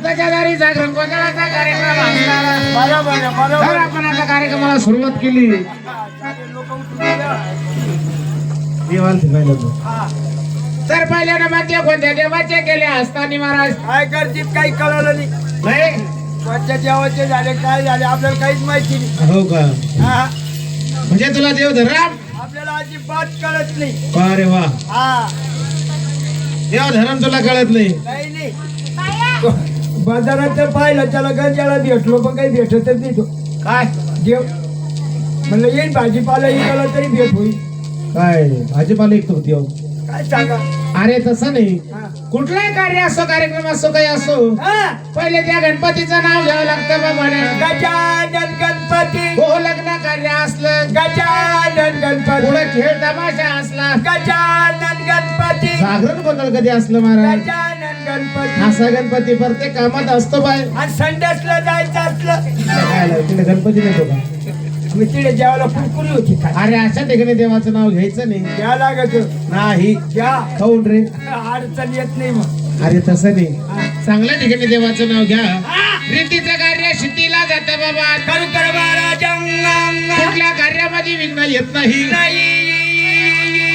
भक्ताच्या दारी जागरण गोंधळाचा कार्यक्रम असणार. बरोबर तर आपण आता कार्यक्रमाला सुरुवात केली. तर पहिल्यानं मध्य कोणत्या देवाचे केले असताना महाराज काय करतील काही कळलं नाही. नाही कोणत्या देवाचे झाले काय झाले आपल्याला काहीच माहिती नाही. हो का हा, म्हणजे तुला देव धराम आपल्याला अजिबात कळत नाही. अरे वा हा देव धरम तुला कळत नाही. काही नाही. बाजारात तर पाहिलं त्याला गंजाला भेटलो पण काही भेटतच नाही तो. काय देव म्हणलं येईल भाजीपाला इकडला तरी भेट होईल. काय भाजीपाला ऐकतो देव. काय सांगा. अरे तसं नाही हा. कुठलाही कार्य असो कार्यक्रम असो काही असो हा. पहिले त्या गणपतीचं नाव घ्यावं लागतं बाबाने. गजानन गणपती हो लग्न कार्य असलं गजानन गणपती पुढे खेळ तमाशा असला गजानन गणपती जागरण गोंधळ कधी असलं महाराज गजानन गणपती असा गणपती प्रत्येक कामात असतो बाय. आणि संडासला जायचं असलं काय आलं, तिकडे गणपती नेतो का. मी तिथे जेवायला कुरकुरी होती काय अरे अशा ठिकाणी देवाचं नाव घ्यायचं नाही. घ्या लागत नाही घ्या खाऊन रे. अडचण येत नाही मग. अरे तसं नाही चांगल्या ठिकाणी देवाचं नाव घ्या. रीतीचं कार्य शिट्टीला जातं बाबा. करू कर महाराज कुठल्या कार्यामध्ये विघ्न येत नाही.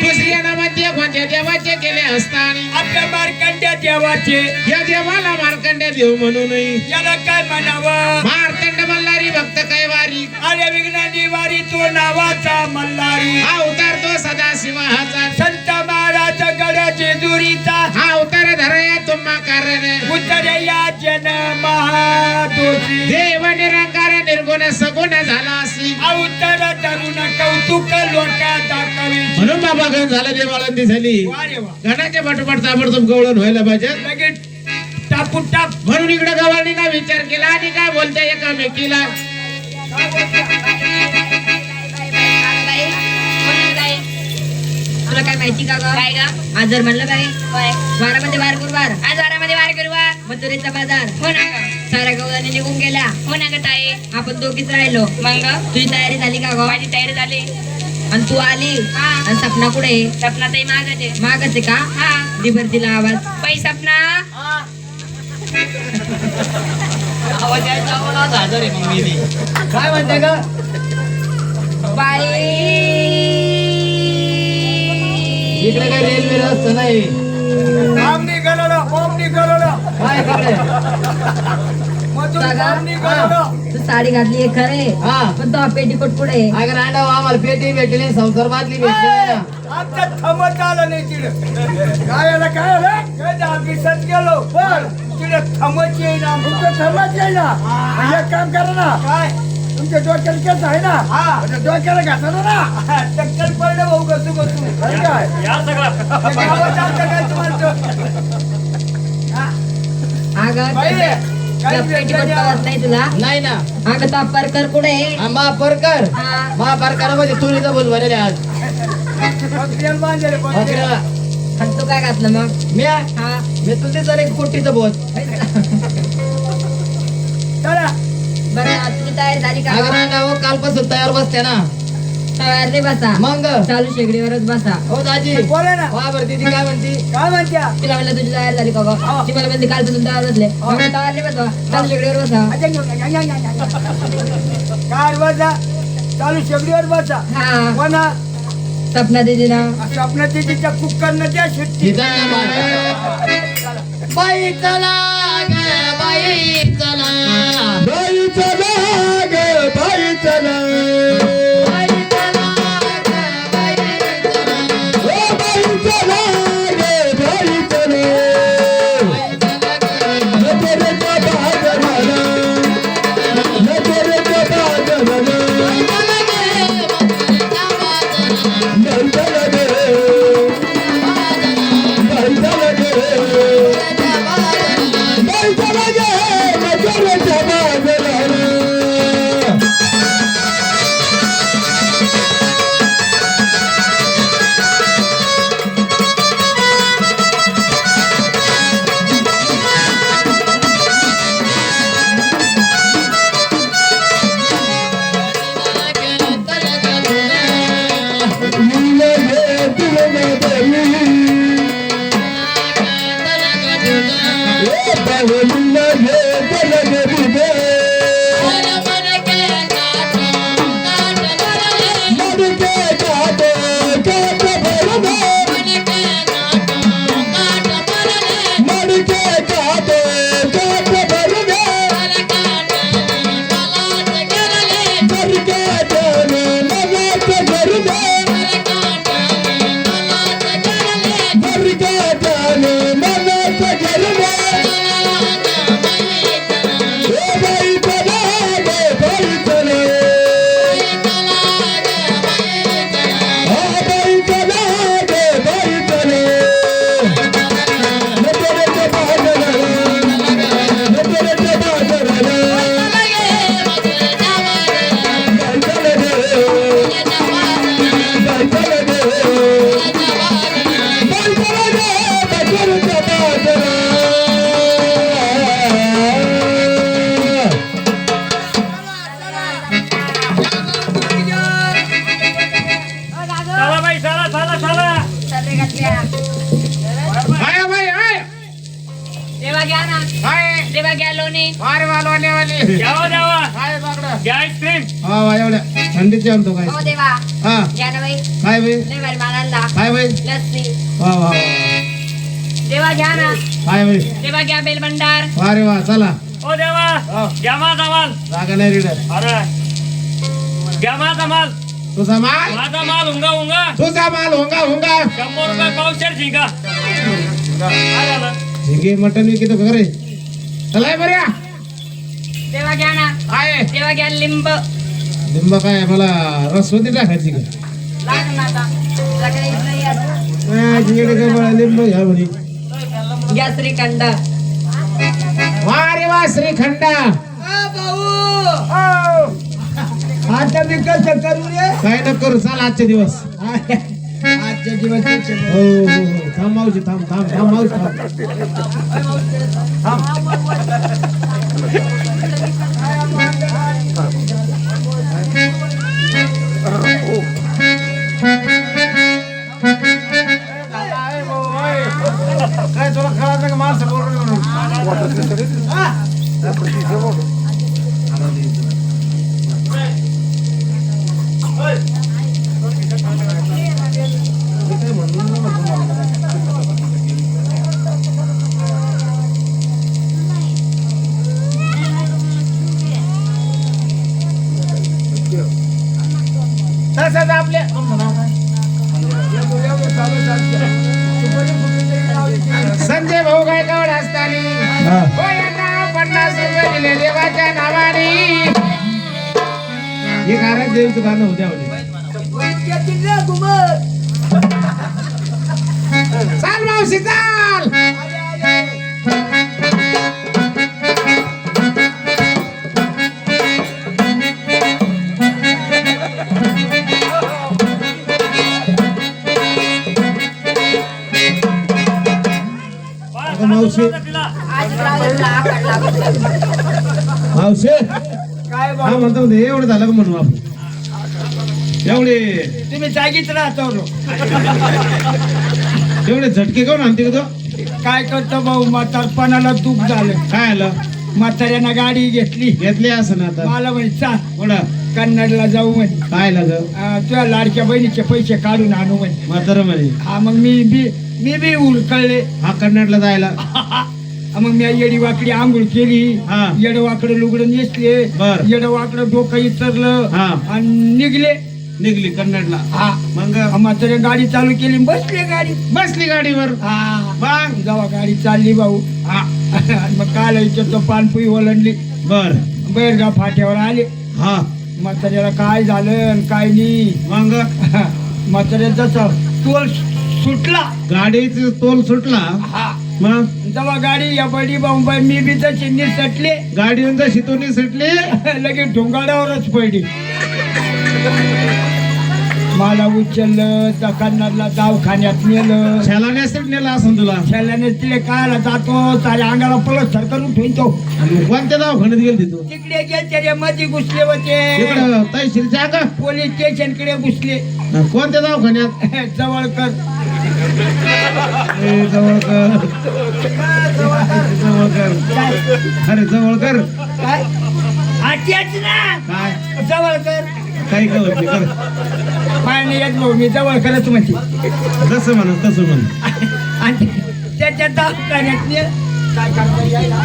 दुसऱ्या नामाचे कोणत्या देवाचे केले असताना आपल्या मार्कंड्या देवाचे या देवाला मार्कंड्य देव म्हणू नये. याला काय म्हणावं. मार्तंड मल्हारी भक्त कैवारी अरे विघ्नाची वारी तो नावाचा मल्हारी हा उतार तो सदा शिवाचा. संत महाराज गडाचे दुरीचा हा उतार धरया तुम्हा कारण उतरे या जनमहादोषी देव निरंकार निर्गुण सगुण झाला असली अवतर तरुण कौतुक लोका दाखवी. म्हणून बाबा गण झालं देवाळंदी झाली. वारे वा. गणाच्या पाठोपाठ ताबडतोब गवळण व्हायला पाहिजे. लगेच टाकून टाक. म्हणून इकडे गवाळणीला विचार केला आणि काय बोलता एकामेकीला. तुला काय माहिती का गं? काय ग आज जर म्हणलं काय वारामध्ये वार करू वार आज वारामध्ये वार करू वार मथुरेचा बाजार हो ना साऱ्या गवळणी निघून गेल्या हो ना ग ताई आपण दोघीच राहिलो मग तुझी तयारी झाली का गं? माझी तयारी झाली आणि तू आली आणि सपना कुठे सपना ताई मागच आहे का हा दिभर तिला आवाज बाई सपना आवाज काय म्हणते ग बाई इकडे काय रेल्वे रस्ता नाही. आमनी गलडा काय इकडे मधून जागा? आमनी गलडा. तू साडी घातली खरे हा. पण तो पेटीकोट पुढे अगर अंडा आम्हाला पेटी भेटली संसार बादली भेटली ना. आमच्या थमत आलं नाही तिकडे. काय ऑफिसात गेलो पण तिकडे थमत येईना. तुमचं थमत येईना. एक काम करा ना. काय तुमच्या डोक्याला केस आहे ना डोक्याला घातला ना टक्कल पडलं भाऊ कसू काय गावात आमच्या काय तुम्हाला अगं बाई, काही पेटीकोट भेटलं कळत नाही तुला नाही ना. अगं तो परकर कुठे महापरकर हा महापरकरामध्ये तुरीचा बोल भरले आज. बकऱ्याला बांधलेले, बकऱ्याला. आणि तू काय घातलं मग मी हा मी तुझे जर एक कोटीचं बोल. चला बरं तुझी तयारी झाली का अगर अंडा हो कालपासून तयार बसते ना. तयार नाही बसा मग चालू शेगडीवरच बसा हो दाजी बोला ना. वा बरं दीदी काय म्हणती. काय म्हणत्या तिला म्हणलं तुझी तयारी झाली का गं? ती मला म्हणते कालपासून तयार बसले म्हणलं, तयार नाही बसवा चालू शेगडीवर बसा काय बसा चालू शेगडीवर बसा हा कोणा सपना दीदीला स्वप्न तिच्या कुक्करनं त्या शिट्टी. बाई चला ग बाई चला बाई चला ग बाई चला बाई चला ग बाई चला बाई चला ग बाई चला नजरेचा बाजार झाला नजरेचा बाजार झाला आय बाई आय देवा घ्या ना आय देवा घ्या लोणी वारे वालवाने वाली द्यावा द्यावा काय बागडं घ्या आईस्क्रीम. हा वा एवढ्या थंडीचे आणतो काय हो देवा हा घ्या ना बाई काय बाई लय भारी मानांदा काय बाई लस्सी वा वा वा. देवा घ्या ना काय बाई देवा घ्या बेलभंडार वारे वा चला ओ देवा हा. घ्या माझा माल. जागा नाही रिडर अरे घ्या माझा माल. तुझा माल माझा माल हुंगा हुंगा. तुझा माल होंगा होंगा 100 रुपये पावशेर झिंगा. काय झालं? झिंगे मटन विकतो का रे चला बऱ्या देवा घ्या ना काय देवा घ्या लिंब लिंब काय मला रसवती टाकायची का लाग ना आता सगळे इथं या. जिकडे काय मला लिंब घ्या म्हणे घ्या श्रीखंड वारे वा श्रीखंड आता मी कसं करू रे काय न करू चला आजचे दिवस आजच्या दिवस हो हो हो थांब मावशी थांब थांब थांब मावशी थांब काय तुला कळत का माणसं बोलून तसंच आपल्या संजय भाऊ गायकवाड असतानी 50 रुपये दिले देवाच्या नावाने हे कारण देवीचं गाणं उद्या चाल मावशी चाल मावशी आज रावला आकडला मावशी काय हा बाबा म्हणतो म्हणजे एवढं झालं का म्हणू आपण एवढे तुम्ही जागीच राहतो रो. एवढे झटके काऊन आणते का तो काय करतो भाऊ म्हातारपणाला दुःख झालं काय आलं म्हाताऱ्यानं गाडी घेतली घेतले असं ना आता मला म्हणे चाल कोणा कन्नडला जाऊ म्हणे काय लाग तुझ्या लाडक्या बहिणीचे पैसे काढून आणू म्हणे म्हातारं म्हणे हा मग मी बी उलकळले हा कन्नडला जायला मग मी येडी वाकडी आंघोळ केली हा. येड वाकडं लुगडं नेसले बर. येड वाकडं डोकं इतरलं हा. आणि निघले निघली कन्नडला हा मग म्हाताऱ्या गाडी चालू केली बसले गाडी बसली गाडीवर हा मग जेव्हा गाडी चालली भाऊ हा मग काल इथं तो पानपुई ओलांडली बर बैरगा फाट्यावर आले हा म्हाताऱ्याला काय झालं आणि काय नाही मग म्हाताऱ्याचा तोल सुटला गाडीचा तोल सुटला हा मग जेव्हा गाडी या बडी बाई मी बी तशी निसटले गाडी शितोनी सुटली लगेच ढोंगाडावरच पडली मला उचललं त्या कन्नडला दवाखान्यात नेलं शालाण्यासाठी नेला असं तुला शेल्याने तिले कायला जातो साऱ्या अंगाला पलस्तर करून ठेवतो आणि मग कोणत्या दवाखान्यात गेली तू तिकडे गेले रे मध्ये घुसले होते तिकडं तहसीलच्या का पोलीस स्टेशन कडे घुसले कोणत्या दवाखान्यात जवळकर ए, जवळ कर जवळ कर काय अरे जवळ कर काय आठ्याच ना काय जवळ कर काही कळत नाही कर पाणी येत भाऊ मी जवळ करत म्हणते जसं म्हणा तसं म्हण आणि त्याच्या दवाखान्यात ने काय करता यायला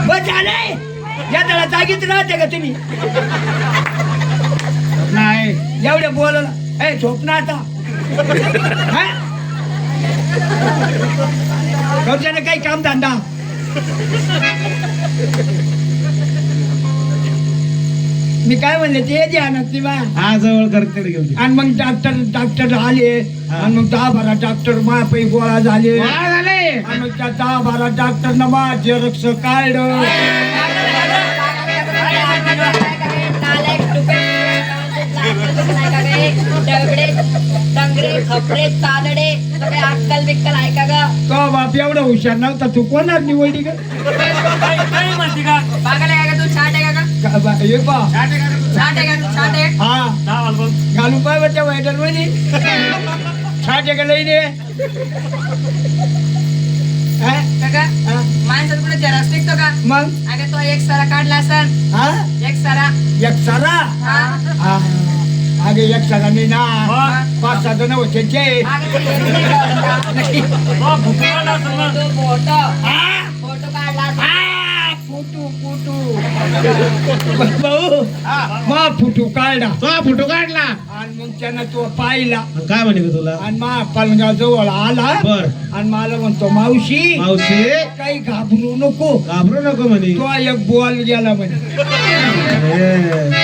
बस झालंय या त्याला जागीच राहते का तुम्ही नाही एवढे बोलला ए झोप ना आता हा? कवच्याने काही काम धंदा मी काय म्हणले ते ध्यानात नाही बा हा जवळ कर तिकडे घेऊन ये. आणि मग डॉक्टर आले आणि मग 10-12 डॉक्टर मापै गोळा झाले वा झाले आणि मग त्या 10-12 डॉक्टर न माझे रक्ष काढलं खपरे चालडे सगळे अक्कल बिक्कल ऐका ग तो बाप एवढा हुशार नव्हता तू कोणावर निवडली ग काय म्हणते का बागाला काय का तू छाट आहे का का बा- हे पहा. छाट आहे का तू छाट आहे हा दहा वाजता घालून पाय त्या वाईटर मध्ये छाट का लई दे हा? काका हा? माणसात कुठे जरास निघतो का मग अगं तो एक सारा काढला असन हा एक सारा एक सारा हा हा अगे एक सारा नाही ना मग? 5-6 जण होते ते. अगं ते एक नाही काढला. तो भुकवला असेल मग. तो फोटो हा? फोटो काढला असन. हा, फुटू भाऊ मा फुटू काढला तो फोटो काढला आणि मग त्यानं तो पाहिला आणि काय म्हणे ग तुला आणि मा पलंगा जवळ आला बर आणि मला म्हणतो मावशी मावशी काही घाबरू नको घाबरू नको म्हणे तो एक बॉल गेला म्हणे अरे,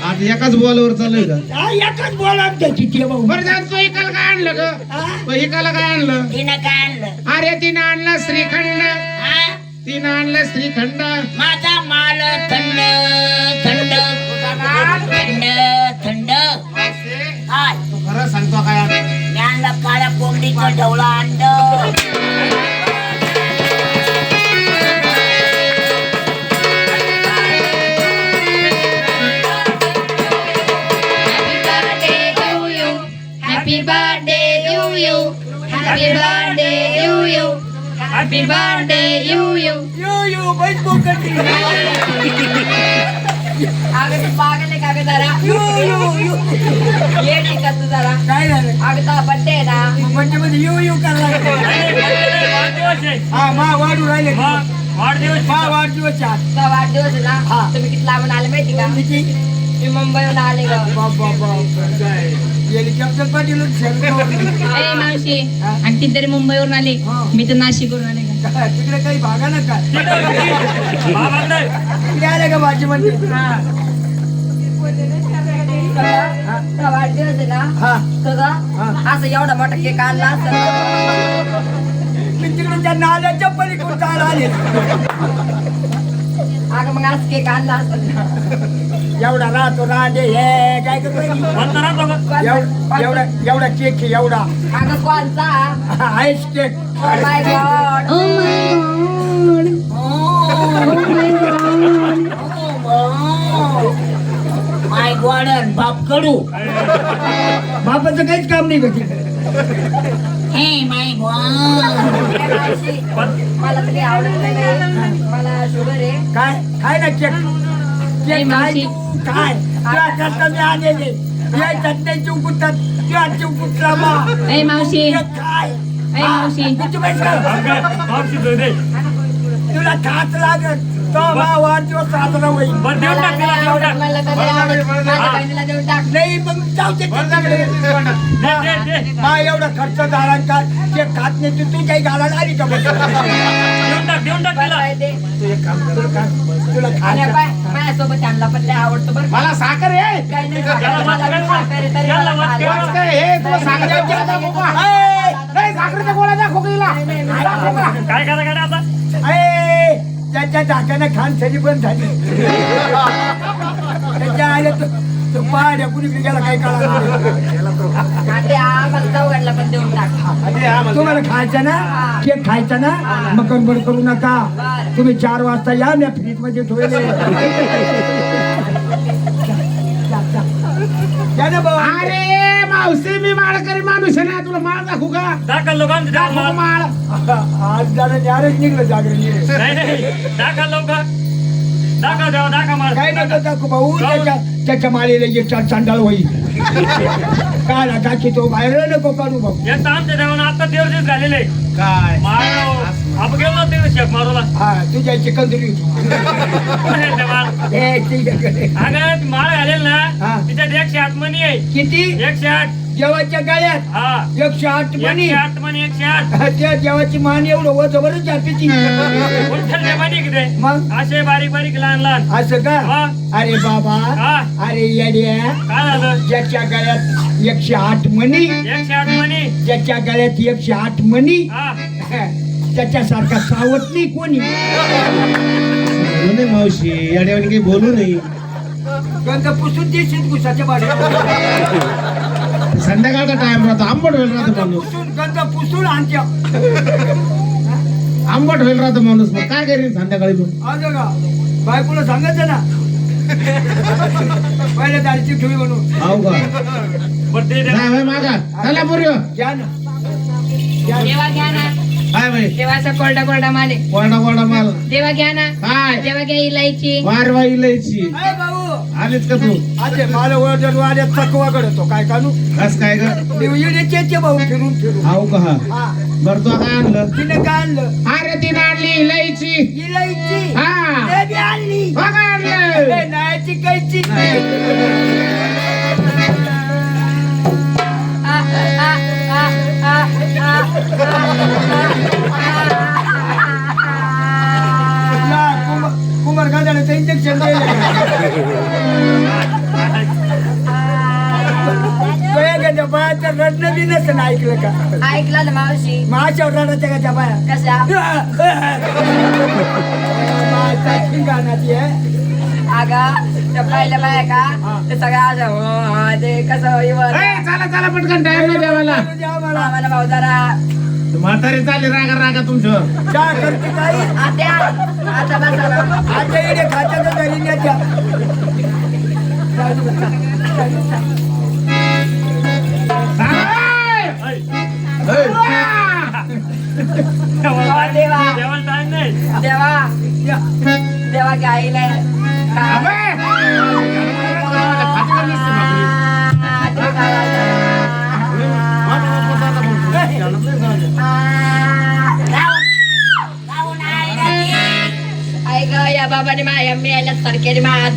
आता एकाच बॉलवर चालू का हा, एकच बॉल त्याची ते भाऊ बरं जात तो इकाला काय आणलं ग हा? तो इकाला काय आणलं तिनं काय आणलं अरे तिनं आणलं श्रीखंड हा? तिनं आणलं श्रीखंड माझा माल थंड थंड थंड थंड काय तू खरं सांगतो काय ज्ञानला काळ्या कोंबडीचं ढवळा अंड Happy birthday to you. Happy birthday to you. Happy birthday to you. यो बैठ बोकटी अगं तू पागल आहे का गं जरा यो ये टिकत तू जरा काय झालं अगं तो बड्डे आहे ना म्हणजे मध्ये यो करायला वाढदिवस आहे. हा मा वाढू राहिले मग वाढदिवस मा वाढदिवस आहे. तो वाढदिवस आहे हा. ना तुम्ही किती लांबून आले माहिती का किती? मी मुंबईहून आले ग बाबा हेलिकॉप्टर पाठवलं ए मावशी हा? आणि ती तरी मुंबईवरून आली हा. मी तर नाशिकवरून आले का तिकडे काही भागा ना काय बाबांकडे तिकडे आले का भाजी म्हणजे तो वाढदिवस आहे ना हा सगळं असं एवढा मोठा केक आणला असं मी तिकडे त्या नाल्याच्या पलीकडून चाल आले अगं मग असं केक आणला असं एवढा राहतो राहते हे काय करतो म्हणता राहतो का एवढा एवढा केक आहे, एवढा अगं कोणचा ice cake Oh my God. माय गॉडन बाप कडू बापाचं काहीच काम नाही होती हे माय गॉड ए मावशी, मला तरी आवडत नाही मला शुगर आहे काय काय ना केक नाही, केक मावशी. काय तुला करता मी आलेले या चटण्याची उकुतात तुला चिवकुतला मा ए मावशी केक काय ए मावशी किती पैसे मावशी दे दे. तुला खात लागत तो मा वाढदिवस साजरा होईल बरं देऊन टाक तिला, देऊन टाक. मला तरी आवडत माझ्या बहिणीला देऊन टाक नाही मग जाऊ दे तिकडे. दे, दे. मा एवढा खर्च झाला का ते खात नाही तू काही घालायला आली का बस देऊन टाक तिला. काय ते तू एक काम कर का तुला आणि खायचं बाय माझ्यासोबत आणला पण लय आवडतो बरं मला साखर आहे काही नाही साखर, मला बी साखर आहे, तरी याला मला वाट आवडतं. काय हे तुला साखरेच्या गोळ्या दाखवू का? नाही साखरेच्या गोळ्या दाखव गेला दाखव का? काय करा काय आता ए, त्याच्या धाकाने खान सरी पण झाली त्याच्या आले तो पहाड्या कुणीकडे गेला काही काळा आणि ते आम्हाला चौघांना पण देऊन टाक तुम्हाला खायचं ना केक खायचा ना मग गडबड करू नका बरं. तुम्ही 4 वाजता या मी फ्रीज मध्ये ठेवले घ्या ना भाऊ अरे मावशी मी माळकरी माणूस आहे ना, तुला माळ दाखवू का? दाखल लोकांचं द्या दाखवू माळ. माळ. आज जरा न्यारच निघलं जागरण नाही दाखल लवकर. दाखव देवा दाखव माळ. काय नका दाखव भाऊ त्याच्या माळीला येतात चांडाळ होईल काला टाकी तो बाहेर नको काढू भाऊ एक तर आमच्या देवानं आता देवदेव झालेले काय माळ आपण गेलो ना ते शेक मारूला. हा तुझ्या चिकंदरी कोण आहे ते माळ? हे ठीक आहे अगं माळ घालेल हा. ना तिच्यात 108 मणी आहे. किती 108. देवाच्या गाळ्यात हा 108 मणी 108 मणी 108. त्या देवाची मान एवढं वजवरच जाते ती उठल मणी किती मग असे बारीक बारीक लहान लहान. असं का हा. अरे बाबा हा अरे येड्या काय झालं? ज्याच्या गळ्यात 108 मणी 108 मणी. ज्याच्या गळ्यात 108 मणी हा त्याच्यासारखा सावत नाही कोणी बोलू नये मावशी, याड्यावानी काही बोलू नये. गंध पुसून देशील कुसाच्या बाजूला संध्याकाळचा टाइम राहतो, आंबट होईल राहतो माणूस. गंध पुसून आणत्या आंबट होईल राहतो माणूस. मग काय करीन संध्याकाळी मग? असं का बायकोला सांगायचं ना पहिल्या दारीची ठेवी म्हणून हाव का? बरं ते नाही भाई मागा चला पुऱ्यो. घ्या ना देवा घ्या ना, काय भाई देवाचा कोरडा कोरडा माले. कोरडा कोरडा माल देवा घ्या ना, काय देवा घ्या इलायची. वारवा इलायची अरे भाऊ आलीच का तू? अरे मला ओळख वाड्यात चकवा करतो काय कानू कस काय ग? येण्याचे भाऊ फिरून फिरून हाव का? हा हा बरं तू काय आणलं? तिने काय आणलं अरे तिने आणली इलायची. इलायची हा ते बी आणली हो का आणलं? हे नायची कैची कुमार गांधाण्याचं इंजेक्शन दिलं बायाचं रडणं बी नसेल ऐकलं का ऐकला ना मावशी? माझ्यावर रडायच्या का त्या बाया कशा? माझा ठिकाणाची आहे अगा त्या पहिल्या बाया का ते सगळ्या अशा हो, ते कसं इवर ए, चला चला पटकन टाइम नाही देवाला. द्या मला आम्हाला भाऊ जरा म्हातारी चालली रागा रागा तुमचं. चहा करते काही आत्या आता बसा ना. आता येणे खात्याचं घरी न्याच्या देवा जेवण टाइम नाही. देवा देवा घ्यायला ऐक या बाबाने माया मिळाल्या सारख्याने माझ्या